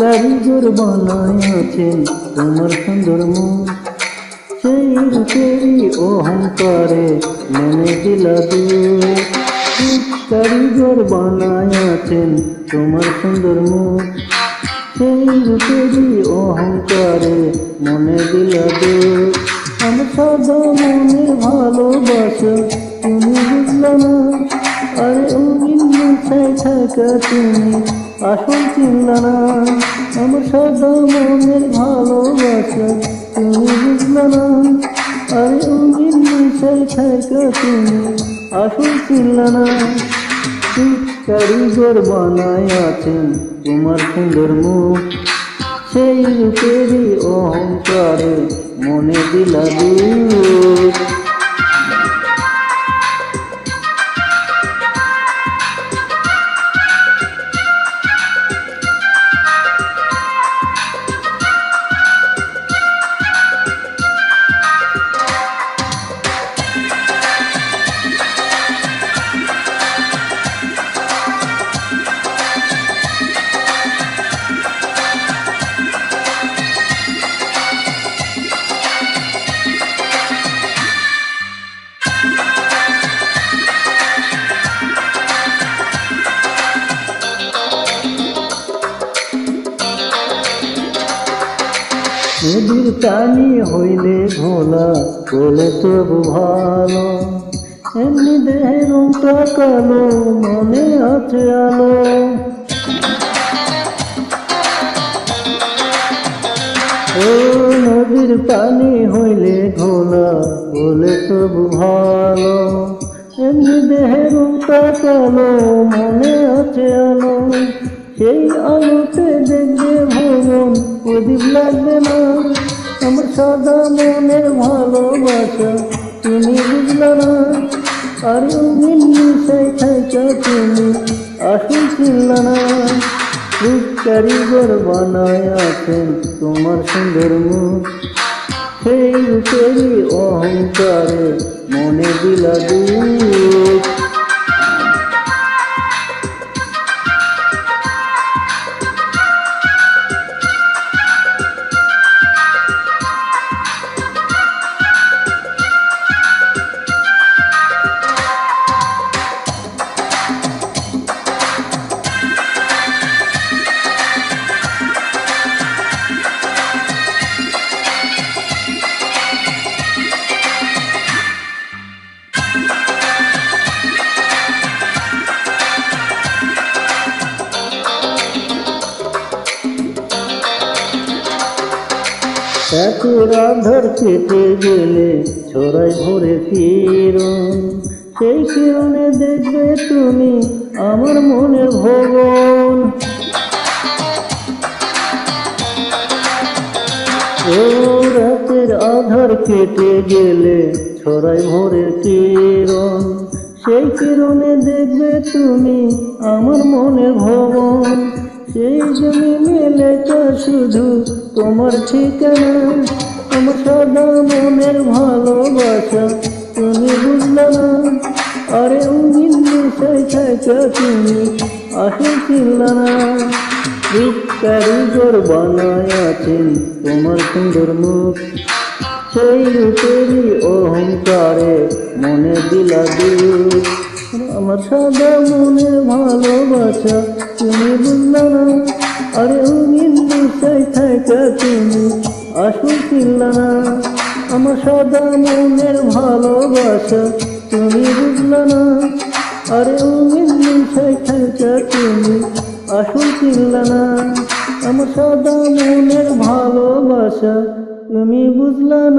কারিগর বানায়াছেন তোমার সুন্দর মুখ, সেই রূপেরই অহংকারে মনে দিলা দুঃখ। কারিগর বানায়াছেন তোমার সুন্দর মুখ, সেই রূপেরই অহংকারে মনে দিলা দুঃখ। আমার সাদা মনে ভালোবাসা তুমি বুঝলা না, আরে অঙ্গিন মুছায় থাকা তুমি আসল চিনলা না। আমার সাদা মনের ভালোবাসা তুমি বুঝলা না, আরে অঙ্গিন মুছায় থাকা তুমি আসল চিনলা না। কারিগর বানায়াছেন তোমার সুন্দর মুখ, সেই রূপেরই অহংকারে মনে দিলা দুঃখ। নদীর পানি হইলে ঘোলা বলে তবু ভালো, এমনি দেহের রংটা কালো মনে আছে আলো। ও নদীর পানি হইলে ঘোলা বলে তবু ভালো, এমনি দেহের রংটা কালো মনে আছে আলো। সেই আলোতে দেখবে ভগবান প্রদীপ লাগবে না। আমার সাদা মনের ভালোবাসা তুমি বুঝলা না, আর অঙ্গিন মিশাই থাকা তুমি আসল চিনলা না। কারিগর বানায়াছেন তোমার সুন্দর মুখ, সেই রূপেরই অহংকারে মনে দিলা দুঃখ। এত রাধার কেটে গেলে ছড়াই ভরে কিরণ, সেই কিরণে দেখবে তুমি আমার মনের ভবন। ও রাতের আধার কেটে গেলে ছড়াই ভরে কিরণ, সেই কিরণে দেখবে তুমি আমার মনের ভবন। সেই জমিনে লেখা শুধু তোমার ঠিকানা, আমার সাদা মনের ভালোবাসা তুমি বুঝলা না, আরে অঙ্গিন মিশাই থাকা তুমি আসল চিনলা না। কারিগর বানায়াছেন তোমার সুন্দর মুখ, সেই রূপেরই অহংকারে মনে দিলা দুঃখ। আমার সাদা মনের ভালোবাসা তুমি বুঝলা না, আরে অঙ্গিন মিশাই থাকা তুমি আসল চিনলা না। আমার সাদা মনের ভালোবাসা তুমি বুঝলা না, আরে অঙ্গিন মিশাই থাকা তুমি আসল চিনলা না। আমার সাদা মনের ভালোবাসা তুমি বুঝলা না।